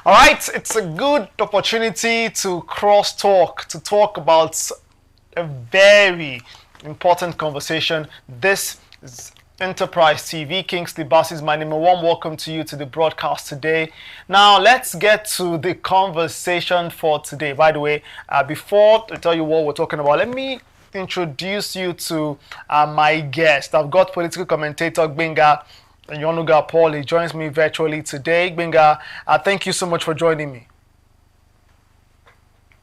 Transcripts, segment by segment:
All right, it's a good opportunity to to talk about a very important conversation. This is Enterprise TV. Kingsley Bass is my name. A warm welcome to you to the broadcast today. Now, let's get to the conversation for today. By the way, before I tell you what we're talking about, let me introduce you to my guest. I've got political commentator Gbenga Yonuga Paul. He joins me virtually today. Gbenga, thank you so much for joining me.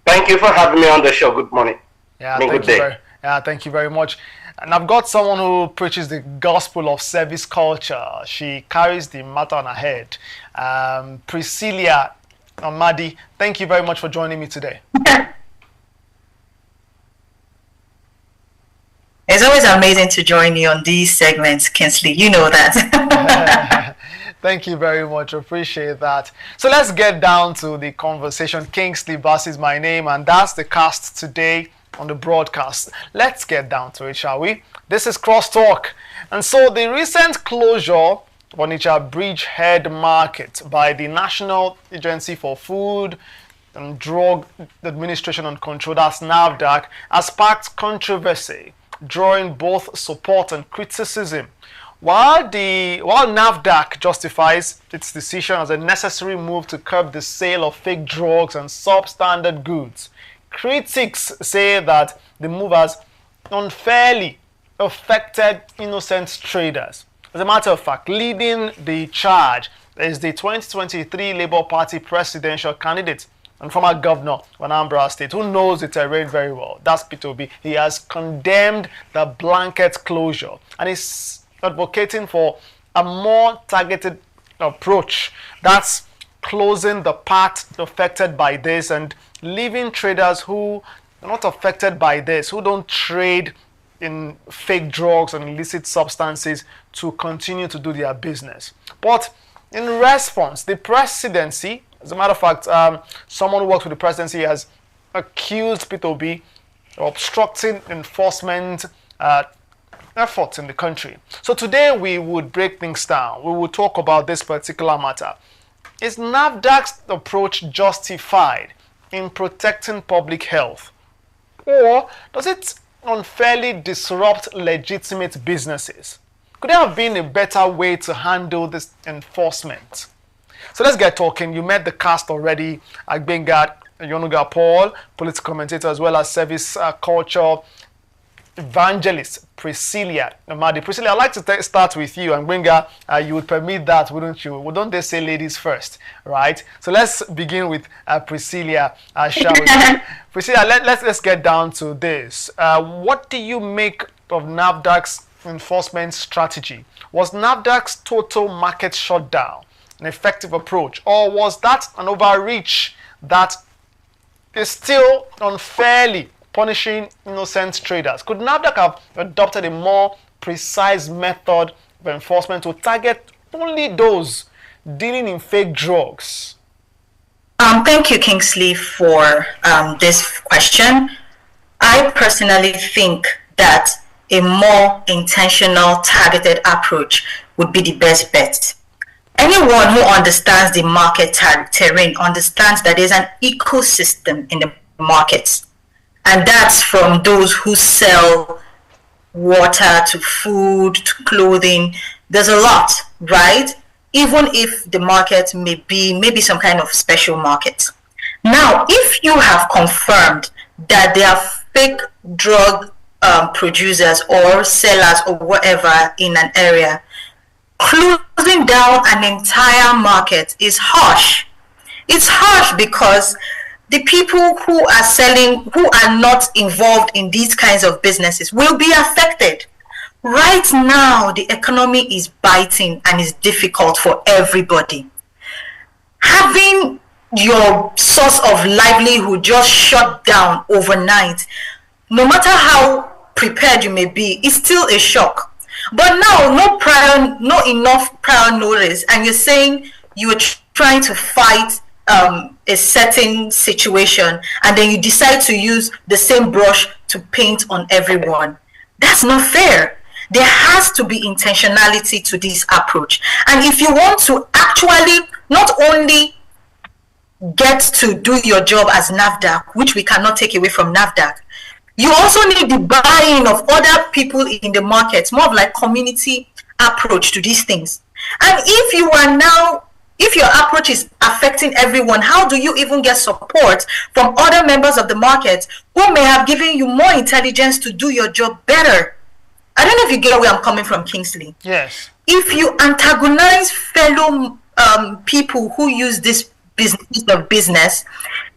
Thank you for having me on the show. Good morning. Thank you very much. And I've got someone who preaches the gospel of service culture. She carries the matter on her head. Priscilla Amadi, thank you very much for joining me today. It's always amazing to join you on these segments, Kingsley. You know that. Thank you very much. Appreciate that. So let's get down to the conversation. Kingsley Bass is my name, and that's the cast today on the broadcast. Let's get down to it, shall we? This is Crosstalk. And so the recent closure of Onitsha Bridgehead Market by the National Agency for Food and Drug Administration and Control, that's NAFDAC, has sparked controversy, drawing both support and criticism. While NAFDAC justifies its decision as a necessary move to curb the sale of fake drugs and substandard goods, critics say that the move has unfairly affected innocent traders. As a matter of fact, leading the charge is the 2023 Labour Party presidential candidate and former governor of Anambra State, who knows the terrain very well. That's Peter Obi. He has condemned the blanket closure and is advocating for a more targeted approach. That's closing the path affected by this and leaving traders who are not affected by this, who don't trade in fake drugs and illicit substances, to continue to do their business. But in response, the presidency, as a matter of fact, someone who works with the presidency has accused Peter Obi of obstructing enforcement efforts in the country. So today we would break things down. We will talk about this particular matter. Is NAFDAC's approach justified in protecting public health? Or does it unfairly disrupt legitimate businesses? Could there have been a better way to handle this enforcement? So let's get talking. You met the cast already. Gbenga Yonuga Paul, political commentator, as well as service culture evangelist Priscilla Amadi. Priscilla, I'd like to start with you. And Gbenga, you would permit that, wouldn't you? Well, don't they say ladies first, right? So let's begin with Priscilla, shall we? Priscilla, let's get down to this. What do you make of NAFDAC's enforcement strategy? Was NAFDAC's total market shutdown an effective approach, or was that an overreach that is still unfairly punishing innocent traders? Could NAFDAC have adopted a more precise method of enforcement to target only those dealing in fake drugs? Thank you, Kingsley, for this question. I personally think that a more intentional, targeted approach would be the best bet. Anyone who understands the market terrain understands that there's an ecosystem in the markets. And that's from those who sell water to food to clothing. There's a lot, right? Even if the market may be maybe some kind of special market. Now, if you have confirmed that there are fake drug producers or sellers or whatever in an area, closing down an entire market is harsh. It's harsh because the people who are selling, who are not involved in these kinds of businesses, will be affected. Right now, the economy is biting and is difficult for everybody. Having your source of livelihood just shut down overnight, no matter how prepared you may be, is still a shock. But now, no enough prior notice, and you're saying you were trying to fight a certain situation, and then you decide to use the same brush to paint on everyone. That's not fair. There has to be intentionality to this approach. And if you want to actually not only get to do your job as NAFDAC, which we cannot take away from NAFDAC, you also need the buy-in of other people in the market, more of like community approach to these things. And if your approach is affecting everyone, how do you even get support from other members of the market who may have given you more intelligence to do your job better? I don't know if you get where I'm coming from, Kingsley. Yes. If you antagonize fellow people who use this business,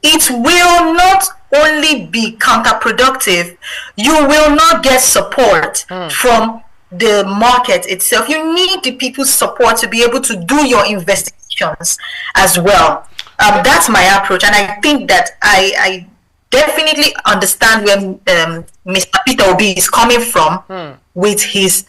it will not only be counterproductive, you will not get support from the market itself. You need the people's support to be able to do your investigations as well. That's my approach, and I think that I definitely understand where Mr. Peter Obi is coming from with his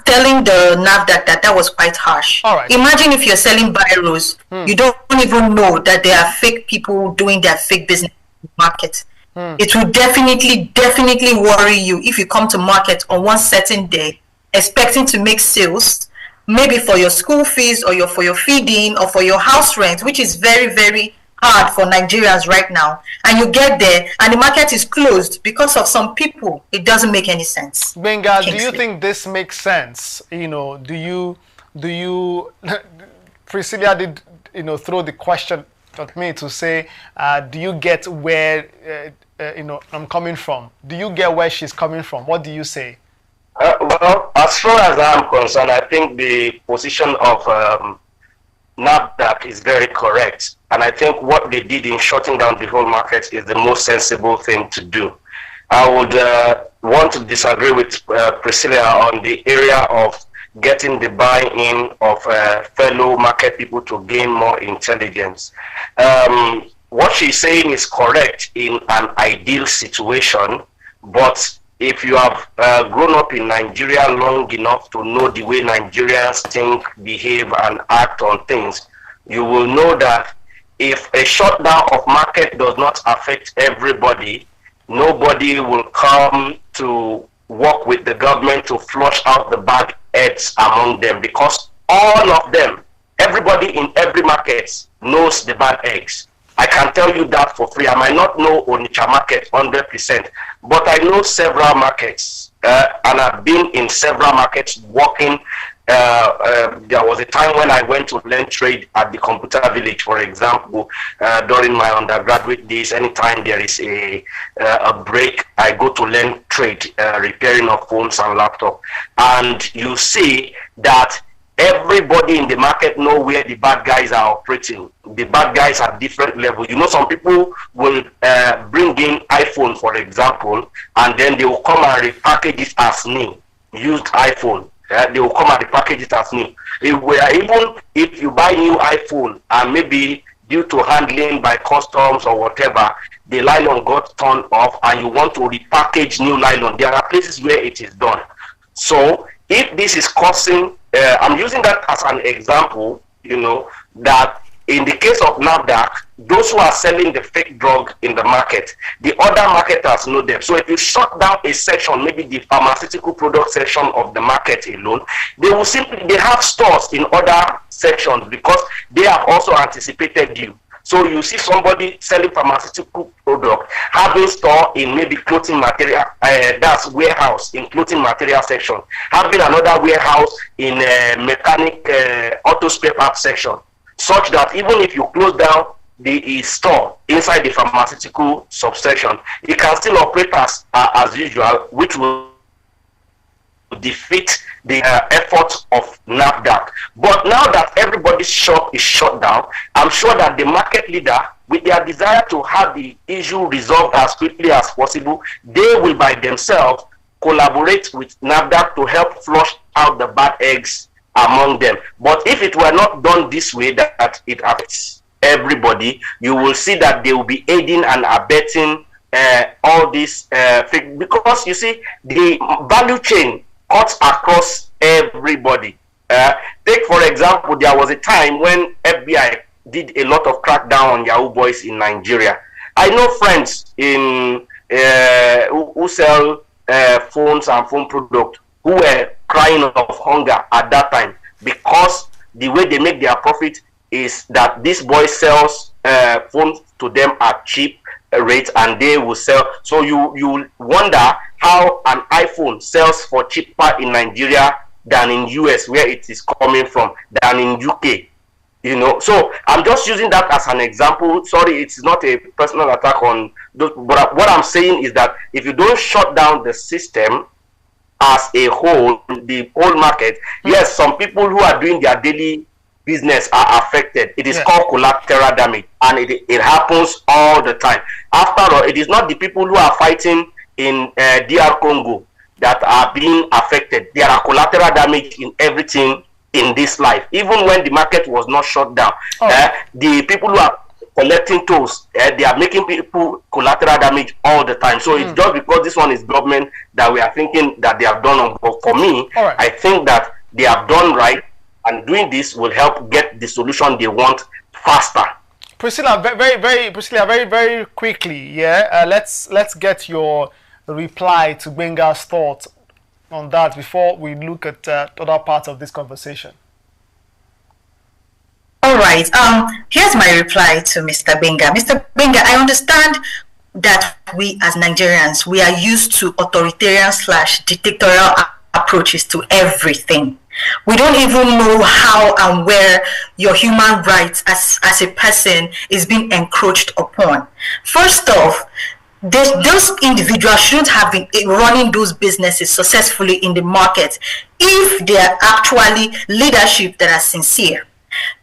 telling the NAFDAC that was quite harsh. All right. Imagine if you're selling biros, you don't even know that there are fake people doing their fake business in the market. It will definitely worry you if you come to market on one certain day expecting to make sales, maybe for your school fees or for your feeding or for your house rent, which is very, very hard for Nigerians right now, and you get there and the market is closed because of some people. It doesn't make any sense. Benga, do you think this makes sense? Do you Priscilla did throw the question at me to say, do you get where I'm coming from? Do you get where she's coming from? What do you say? Well, as far as I'm concerned, I think the position of NAFDAC is very correct. And I think what they did in shutting down the whole market is the most sensible thing to do. I would want to disagree with Priscilla on the area of getting the buy-in of fellow market people to gain more intelligence. What she's saying is correct in an ideal situation, but if you have grown up in Nigeria long enough to know the way Nigerians think, behave, and act on things, you will know that if a shutdown of market does not affect everybody, nobody will come to work with the government to flush out the bad eggs among them, because all of them, everybody in every market knows the bad eggs. I can tell you that for free. I might not know Onitsha market 100%, but I know several markets, and I've been in several markets working. There was a time when I went to learn trade at the computer village, for example, during my undergraduate days. Anytime there is a break, I go to learn trade, repairing of phones and laptops. And you see that everybody in the market know where the bad guys are operating. The bad guys at different levels. Some people will bring in iPhone, for example, and then they will come and repackage it as new, used iPhone. They will come and repackage it as new. Even if you buy new iPhone and maybe due to handling by customs or whatever, the nylon got torn off and you want to repackage new nylon, there are places where it is done. So if this is causing, I'm using that as an example, that in the case of NAFDAC, those who are selling the fake drug in the market, the other marketers know them. So if you shut down a section, maybe the pharmaceutical product section of the market alone, they have stores in other sections because they have also anticipated you. So you see somebody selling pharmaceutical product, having store in maybe clothing material, that's warehouse in clothing material section, having another warehouse in mechanic auto spare parts section, such that even if you close down the store inside the pharmaceutical subsection, it can still operate as usual, which will defeat the efforts of NAFDAC. But now that everybody's shop is shut down, I'm sure that the market leader, with their desire to have the issue resolved as quickly as possible, they will by themselves collaborate with NAFDAC to help flush out the bad eggs among them. But if it were not done this way, that it affects everybody, you will see that they will be aiding and abetting all this because you see the value chain cuts across everybody. Take for example, there was a time when FBI did a lot of crackdown on Yahoo boys in Nigeria. I know friends in who sell phones and phone products who were crying of hunger at that time, because the way they make their profit is that this boy sells phones to them at cheap rates, and they will sell. So you wonder how an iPhone sells for cheaper in Nigeria than in US, where it is coming from, than in UK. So I'm just using that as an example. Sorry, it's not a personal attack on those, but what I'm saying is that if you don't shut down the system as a whole, the whole market, yes, some people who are doing their daily business are affected. It is called collateral damage, and it happens all the time. After all, it is not the people who are fighting in DR Congo that are being affected. There are collateral damage in everything in this life. Even when the market was not shut down, the people who are collecting tolls, they are making people collateral damage all the time. So it's just because this one is government that we are thinking that they have done wrong. But for me, I think that they have done right, and doing this will help get the solution they want faster. Priscilla, very quickly, let's get your reply to Gbenga's thoughts on that before we look at other parts of this conversation. All right. Here's my reply to Mr. Gbenga. Mr. Gbenga, I understand that we as Nigerians, we are used to authoritarian / dictatorial approaches to everything. We don't even know how and where your human rights as a person is being encroached upon. First off, those individuals shouldn't have been running those businesses successfully in the market if they are actually leadership that are sincere.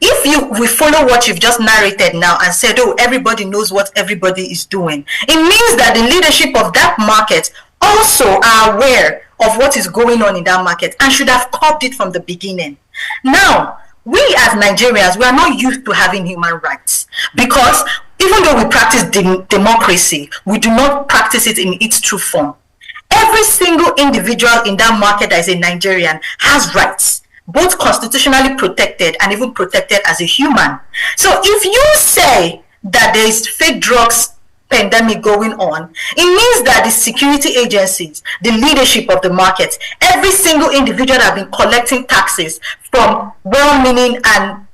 If we follow what you've just narrated now and said, oh, everybody knows what everybody is doing, it means that the leadership of that market also are aware of what is going on in that market and should have curbed it from the beginning. Now, we as Nigerians, we are not used to having human rights, because even though we practice democracy, we do not practice it in its true form. Every single individual in that market that is a Nigerian has rights, both constitutionally protected and even protected as a human. So if you say that there is fake drugs pandemic going on, it means that the security agencies, the leadership of the market, every single individual that have been collecting taxes from well-meaning and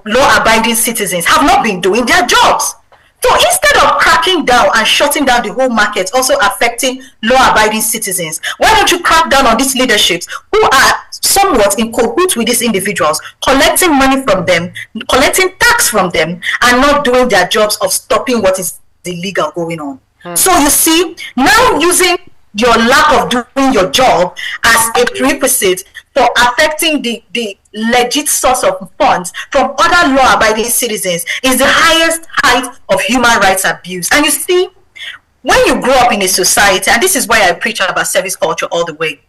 law-abiding citizens have not been doing their jobs. So instead of cracking down and shutting down the whole market, also affecting law-abiding citizens, why don't you crack down on these leaderships who are somewhat in cahoots with these individuals, collecting money from them, collecting tax from them, and not doing their jobs of stopping what is illegal going on? So you see, now using your lack of doing your job as a prerequisite for affecting the legit source of funds from other law-abiding citizens is the highest height of human rights abuse. And you see, when you grow up in a society, and this is why I preach about service culture all the way,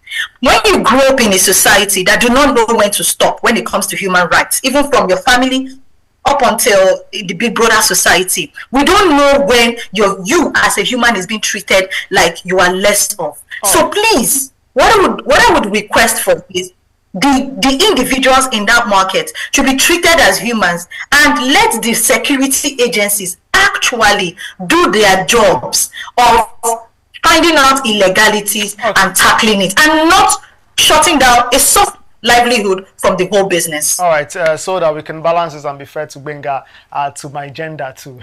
when you grow up in a society that do not know when to stop when it comes to human rights, even from your family up until the big brother society, we don't know when you as a human is being treated like you are less of. So please, what I would request for is the individuals in that market should be treated as humans, and let the security agencies actually do their jobs of finding out illegalities and tackling it, and not shutting down a soft livelihood from the whole business. All right, so that we can balance this and be fair to Gbenga, to my gender too.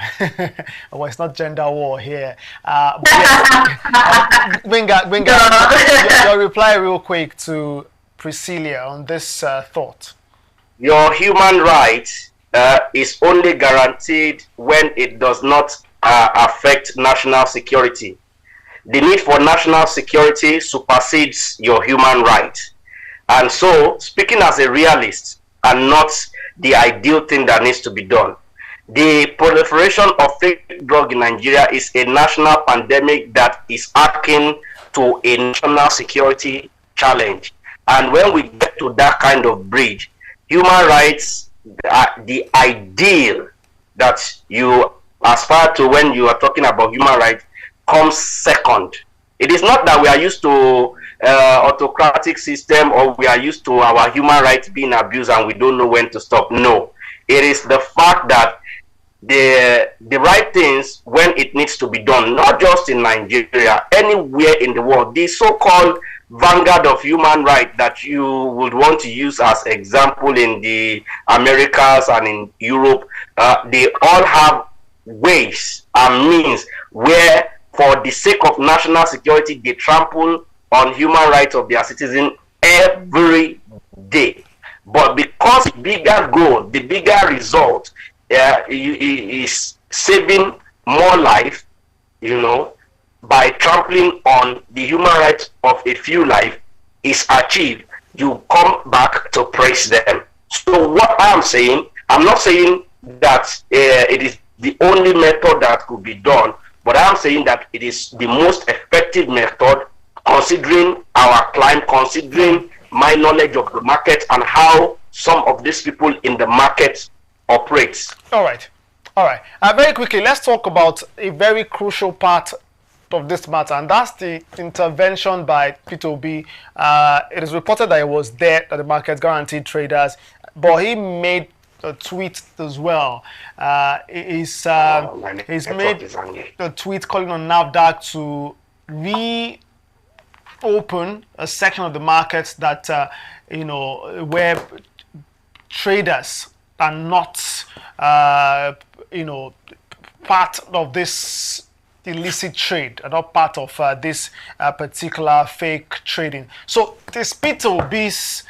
Well, it's not gender war here. Gbenga, your reply real quick to Priscilla on this thought. Your human right is only guaranteed when it does not affect national security. The need for national security supersedes your human right. And so, speaking as a realist and not the ideal thing that needs to be done, the proliferation of fake drug in Nigeria is a national pandemic that is akin to a national security challenge. And when we get to that kind of bridge, human rights, the ideal that you aspire to when you are talking about human rights, comes second. It is not that we are used to autocratic system, or we are used to our human rights being abused and we don't know when to stop. No, it is the fact that the right things, when it needs to be done, not just in Nigeria, anywhere in the world, the so-called vanguard of human rights that you would want to use as example in the Americas and in Europe, they all have ways and means where, for the sake of national security, they trample on human rights of their citizens every day. But because the bigger goal, the bigger result is saving more life, by trampling on the human rights of a few lives is achieved, you come back to praise them. So what I'm saying, I'm not saying that it is the only method that could be done, but I'm saying that it is the most effective method, considering our climate, considering my knowledge of the market and how some of these people in the market operates. All right. Very quickly, let's talk about a very crucial part of this matter, and that's the intervention by Peter Obi. It is reported that he was there at the market guaranteed traders, but he made a tweet as well. He's made a tweet calling on NAFDAC to reopen a section of the market that where traders are not part of this illicit trade, and not part of this particular fake trading. So this Peter Obi's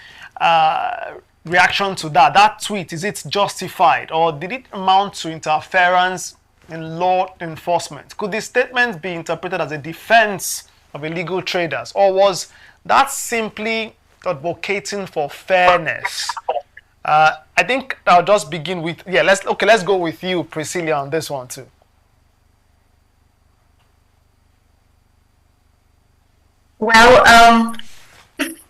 reaction to that tweet, is it justified, or did it amount to interference in law enforcement? Could this statement be interpreted as a defense of illegal traders, or was that simply advocating for fairness? I think I'll just begin with let's go with you, Priscilla, on this one too. Well,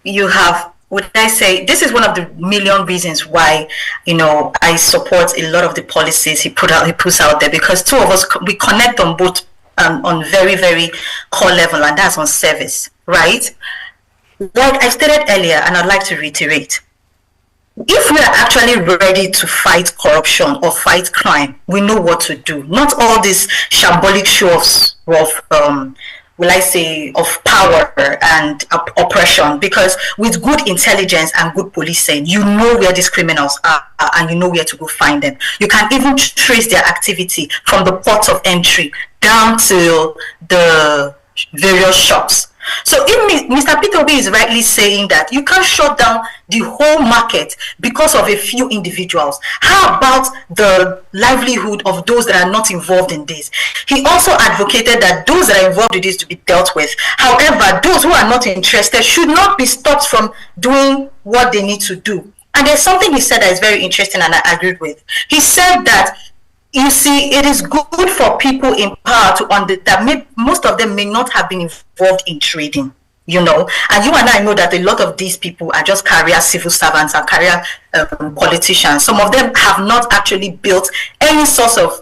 you have, would I say, this is one of the million reasons why, I support a lot of the policies he puts out there, because two of us, we connect on both on very, very core level, and that's on service, right? Like I stated earlier, and I'd like to reiterate, if we are actually ready to fight corruption or fight crime, we know what to do. Not all these shambolic shows of of power and oppression, because with good intelligence and good policing, you know where these criminals are and you know where to go find them. You can even trace their activity from the port of entry down to the various shops. So if Mr. Peter Obi is rightly saying that you can't shut down the whole market because of a few individuals, how about the livelihood of those that are not involved in this? He also advocated that those that are involved in this to be dealt with. However, those who are not interested should not be stopped from doing what they need to do. And there's something he said that is very interesting, and I agreed with. He said that, you see, it is good for people in power to understand that most of them may not have been involved in trading, and you and I know that a lot of these people are just career civil servants and career politicians. Some of them have not actually built any source of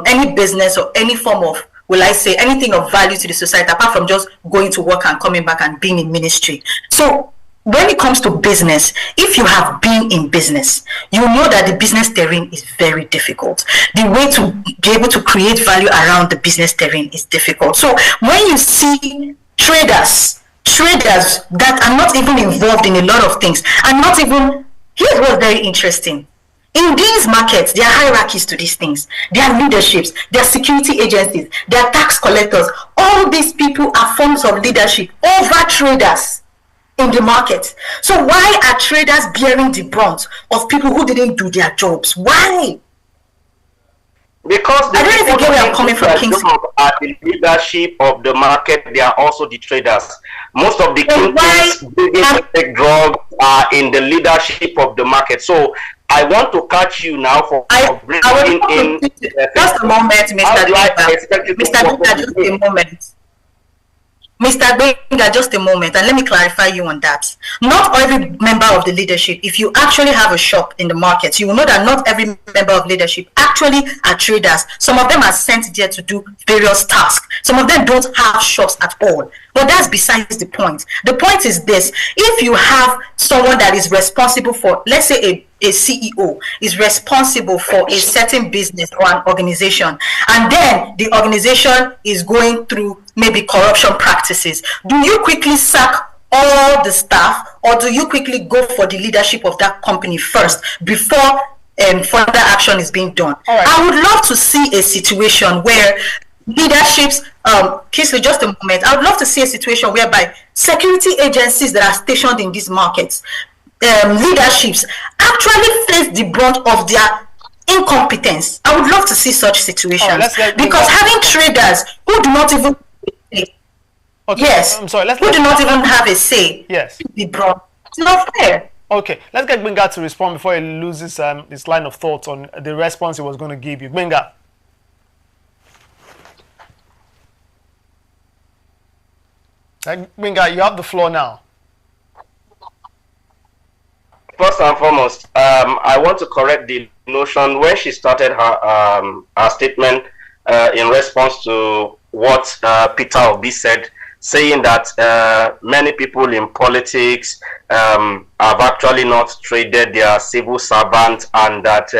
any business or any form of, anything of value to the society, apart from just going to work and coming back and being in ministry. So when it comes to business, if you have been in business, you know that the business terrain is very difficult. The way to be able to create value around the business terrain is difficult. So when you see traders that are not even involved in a lot of things, and not even, here's what's very interesting. In these markets, there are hierarchies to these things. There are leaderships, there are security agencies, there are tax collectors. All these people are forms of leadership over traders in the market. So why are traders bearing the brunt of people who didn't do their jobs? Why? Because I don't even get where I'm coming from, Kingsley. At the leadership of the market, they are also the traders. Most of the kingpins, big drugs are in the leadership of the market. So I want to catch you now for bringing in. Just a moment, Mr. Mr. Just a moment. Mr. Benga, just a moment, and let me clarify you on that. Not every member of the leadership, if you actually have a shop in the market, you will know that not every member of leadership actually are traders. Some of them are sent there to do various tasks. Some of them don't have shops at all. But that's besides the point. The point is this: if you have someone that is responsible for, let's say a CEO is responsible for a certain business or an organization, and then the organization is going through maybe corruption practices, do you quickly sack all the staff, or do you quickly go for the leadership of that company first before further action is being done? Right. I would love to see a situation where leaderships, Kingsley, just a moment. I would love to see a situation whereby security agencies that are stationed in these markets, leaderships, actually face the brunt of their incompetence. I would love to see such situations, because having traders who do not even who do not even have a say, the brunt, it's not fair. Okay, let's get Gbenga to respond before he loses his line of thought on the response he was going to give you. Gbenga. Gbenga, you have the floor now. First and foremost, I want to correct the notion when she started her statement in response to what Peter Obi said, saying that many people in politics have actually not traded their civil servants and that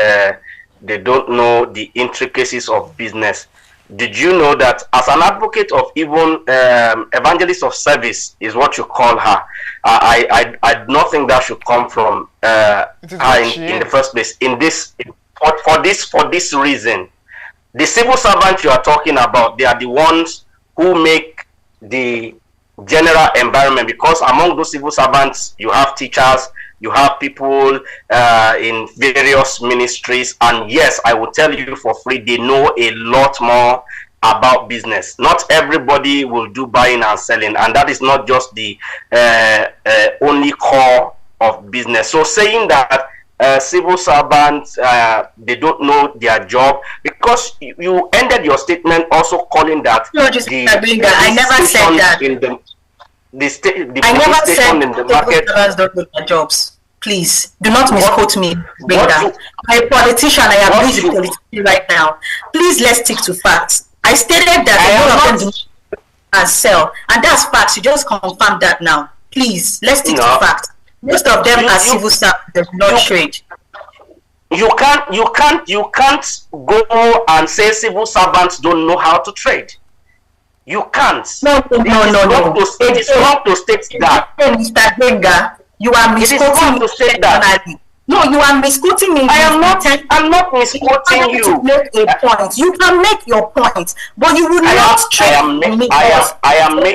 they don't know the intricacies of business. Did you know that as an advocate of even evangelist of service is what you call her? I don't think that should come from her in the first place. For this reason, the civil servants you are talking about, they are the ones who make the general environment, because among those civil servants you have teachers, you have people in various ministries, and yes, I will tell you for free, they know a lot more about business. Not everybody will do buying and selling, and that is not just the only core of business. So saying that civil servants, they don't know their job, because you ended your statement also calling that I never said that. I never said in the market don't do their jobs. Please do not misquote me. I'm a politician. I am busy politically right now. Please, let's stick to facts. I stated that all of them do and sell, and that's facts. You just confirm that now. Please, let's stick to facts. Most of them are civil staff that do not trade. You can't go and say civil servants don't know how to trade. You can't. No. It is wrong to state that. Mr. Gbenga, you are misquoting me. No, you are misquoting me. I'm not misquoting you. To make a point. You can make your point, but you will not trade me. I am making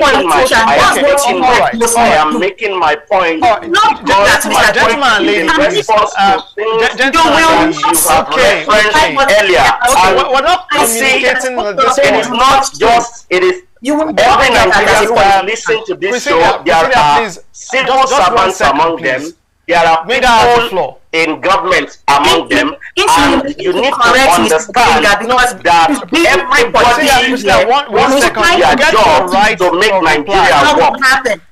my point. Not that, Mr. Gentleman, lady, earlier. We're not communicating this. It is not just. It is. Every Nigerian who listen to this show, there are civil servants among them. There are people in government among them, and you need to understand that everybody wants to do their job to make Nigeria work.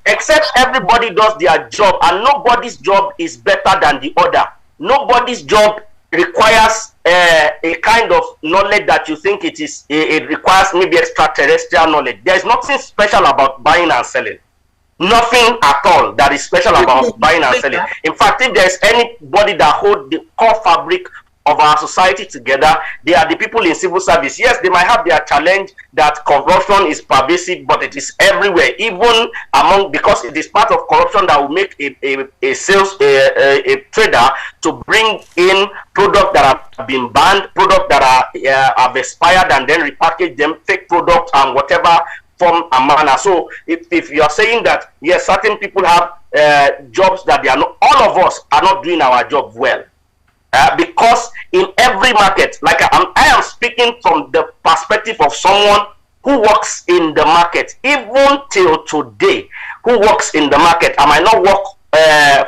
Except everybody does their job, and nobody's job is better than the other. Nobody's job requires a kind of knowledge that you think it requires maybe extraterrestrial knowledge. There is nothing special about buying and selling. Nothing at all that is special about buying and selling. In fact, if there's anybody that holds the core fabric of our society together, they are the people in civil service. Yes, they might have their challenge that corruption is pervasive, but it is everywhere, even among, because it is part of corruption that will make a trader to bring in products that have been banned, products that have expired, and then repackage them, fake products and whatever form and manner. So if you are saying that yes, certain people have jobs that they are not, all of us are not doing our job well, because in every market, like I am speaking from the perspective of someone who works in the market, even till today, who works in the market. I might not work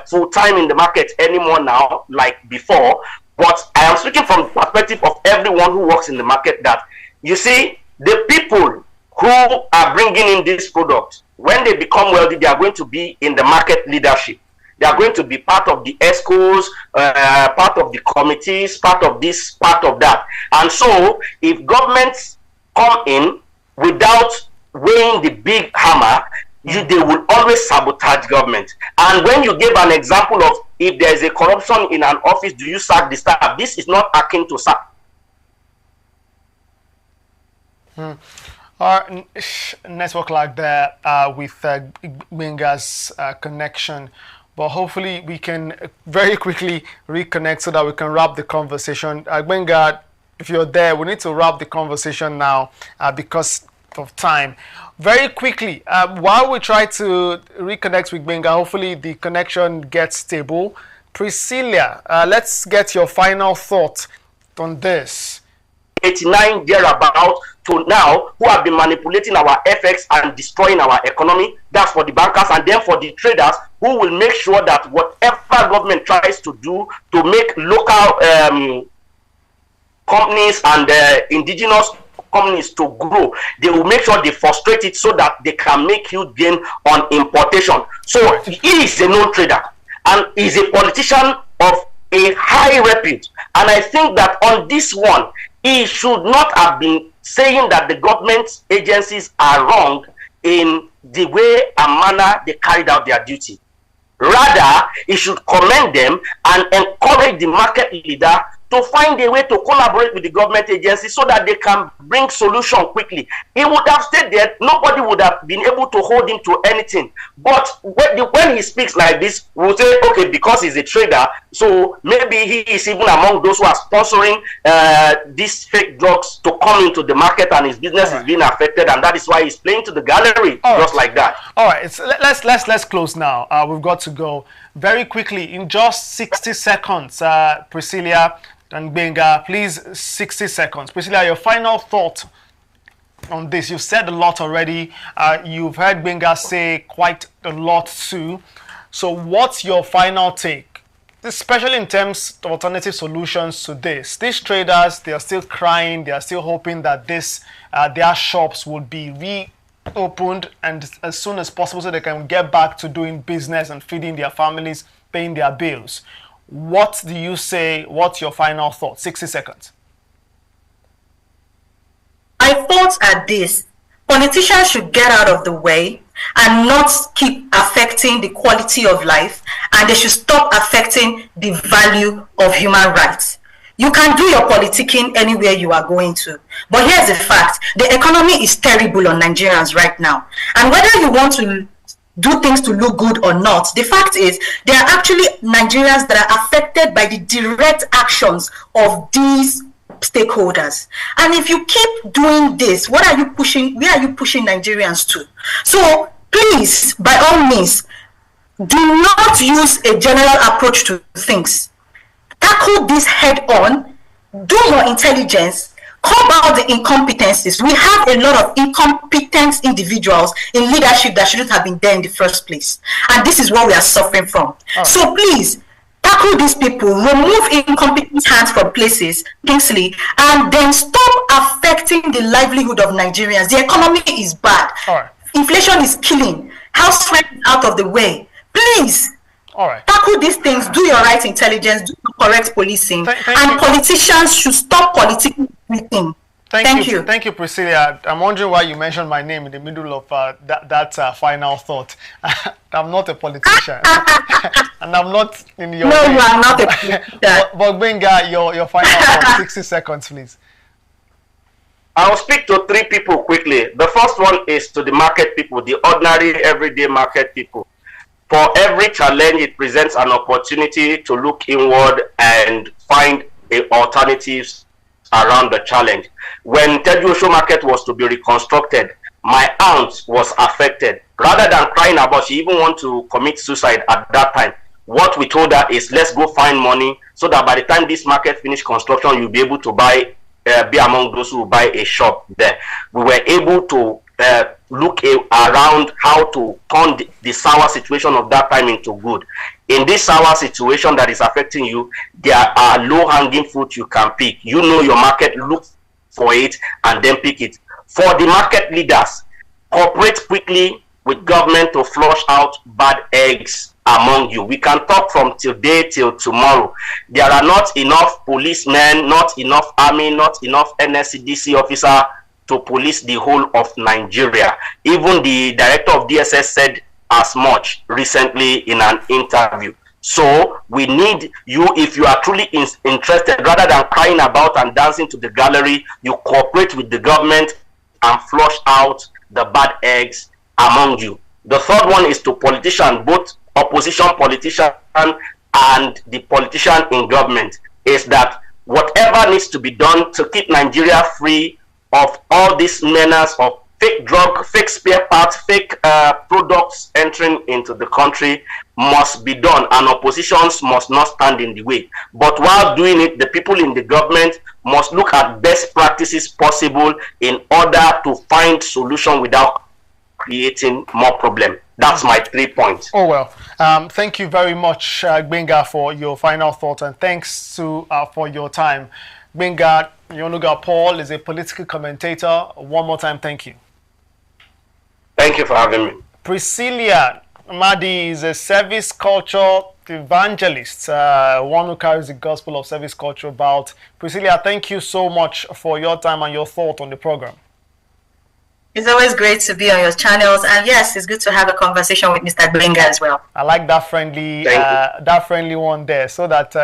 full time in the market anymore now, like before, but I am speaking from the perspective of everyone who works in the market. That you see, the people who are bringing in this product, when they become wealthy, they are going to be in the market leadership. They are going to be part of the ESCOs, part of the committees, part of this, part of that. And so, if governments come in without weighing the big hammer, they will always sabotage government. And when you gave an example of if there is a corruption in an office, do you sack the staff? This is not akin to sack. Our network like that with Gbenga's connection, but hopefully we can very quickly reconnect so that we can wrap the conversation. Gbenga, if you're there, we need to wrap the conversation now because of time. Very quickly, while we try to reconnect with Gbenga, hopefully the connection gets stable. Priscilla, let's get your final thought on this. 89 thereabout to now, who have been manipulating our FX and destroying our economy. That's for the bankers, and then for the traders who will make sure that whatever government tries to do to make local companies and indigenous companies to grow, they will make sure they frustrate it so that they can make huge gain on importation. So he is a known trader and is a politician of a high repute, and I think that on this one he should not have been saying that the government agencies are wrong in the way and manner they carried out their duty. Rather, he should commend them and encourage the market leader to find a way to collaborate with the government agency so that they can bring solution quickly. He would have stayed there, nobody would have been able to hold him to anything. But when he speaks like this, we'll say, okay, because he's a trader, so maybe he is even among those who are sponsoring these fake drugs to come into the market, and his business is being affected, and that is why he's playing to the gallery, just like that. All right, so let's close now. We've got to go very quickly in just 60 seconds. Priscilla and Gbenga, please, 60 seconds. Priscilla, your final thought on this. You've said a lot already. You've heard Gbenga say quite a lot too. So what's your final take, especially in terms of alternative solutions to this? These traders, they are still crying. They are still hoping that this their shops would be reopened and as soon as possible so they can get back to doing business and feeding their families, paying their bills. What do you say? What's your final thought? 60 seconds. My thoughts are this: politicians should get out of the way and not keep affecting the quality of life, and they should stop affecting the value of human rights. You can do your politicking anywhere you are going to, but here's the fact: the economy is terrible on Nigerians right now, and whether you want to do things to look good or not, the fact is there are actually Nigerians that are affected by the direct actions of these stakeholders. And if you keep doing this, where are you pushing Nigerians to? So please, by all means, do not use a general approach to things. Tackle this head on, do your intelligence, call out the incompetencies. We have a lot of incompetent individuals in leadership that shouldn't have been there in the first place. And this is what we are suffering from. So please, tackle these people, remove incompetent hands from places, Kingsley, and then stop affecting the livelihood of Nigerians. The economy is bad. Inflation is killing. House rent is out of the way. Please, tackle these things, do your right intelligence, do your correct policing, and politicians should stop politicking everything. Thank you. Thank you, Priscilla. I'm wondering why you mentioned my name in the middle of that final thought. I'm not a politician. And I'm not in your No, you are not a politician. But Gbenga, your final thought, 60 seconds, please. I'll speak to three people quickly. The first one is to the market people, the ordinary, everyday market people. For every challenge, it presents an opportunity to look inward and find alternatives around the challenge. When Tejuosho market was to be reconstructed, my aunt was affected. Rather than crying about she even want to commit suicide at that time, what we told her is, let's go find money so that by the time this market finish construction, you'll be able to buy, be among those who buy a shop there. We were able to look around how to turn the sour situation of that time into good. In this sour situation that is affecting you, there are low-hanging fruit you can pick. You know your market, look for it and then pick it. For the market leaders, cooperate quickly with government to flush out bad eggs among you. We can talk from today till tomorrow. There are not enough policemen, not enough army, not enough NSCDC officer to police the whole of Nigeria. Even the director of DSS said as much recently in an interview. So we need you, if you are truly interested, rather than crying about and dancing to the gallery, you cooperate with the government and flush out the bad eggs among you. The third one is to politicians, both opposition politicians and the politician in government, is that whatever needs to be done to keep Nigeria free of all these menace of fake drug, fake spare parts, fake products entering into the country must be done, and oppositions must not stand in the way. But while doing it, the people in the government must look at best practices possible in order to find solution without creating more problem. That's my 3 points. Oh, well, thank you very much, Gbenga, for your final thoughts, and thanks to for your time. Gbenga Yonuga Paul is a political commentator. One more time, thank you. Thank you for having me. Priscilla Madi is a service culture evangelist, one who carries the gospel of service culture about. Priscilla, thank you so much for your time and your thought on the program. It's always great to be on your channels, and yes, it's good to have a conversation with Mr. Gbenga as well. I like that friendly one there, so that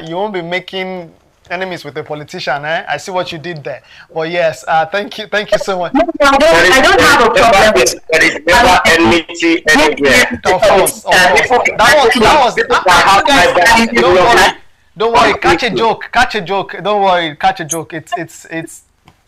you won't be making enemies with a politician. I see what you did there. Well, yes, thank you so much. No, I don't have a problem. There is never enmity anywhere. Of course. Don't worry, catch a joke. Don't worry, catch a joke. It's.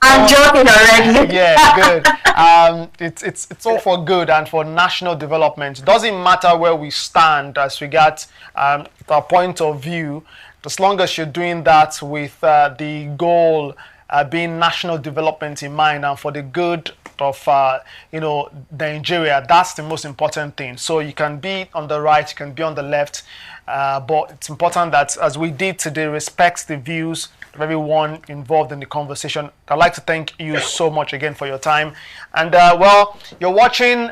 I'm joking already. Yeah, good. It's all for good and for national development. It doesn't matter where we stand as regards our point of view, as long as you're doing that with the goal being national development in mind and for the good of Nigeria. That's the most important thing. So you can be on the right, you can be on the left, but it's important that, as we did today, respects the views of everyone involved in the conversation. I'd like to thank you so much again for your time. And well, you're watching.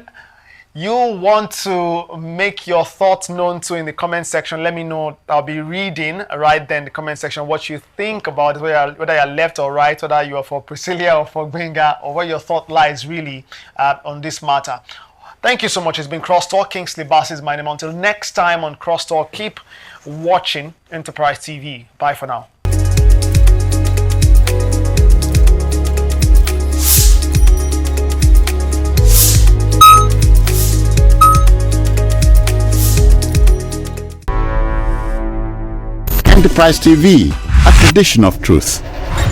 You want to make your thoughts known to in the comment section. Let me know. I'll be reading right there in the comment section what you think about it, whether you're left or right, whether you are for Priscilla or for Gbenga, or where your thought lies really on this matter. Thank you so much. It's been Crosstalk. Kingsley Bass is my name. Until next time on Crosstalk, keep watching Enterprise TV. Bye for now. Enterprise TV, a tradition of truth.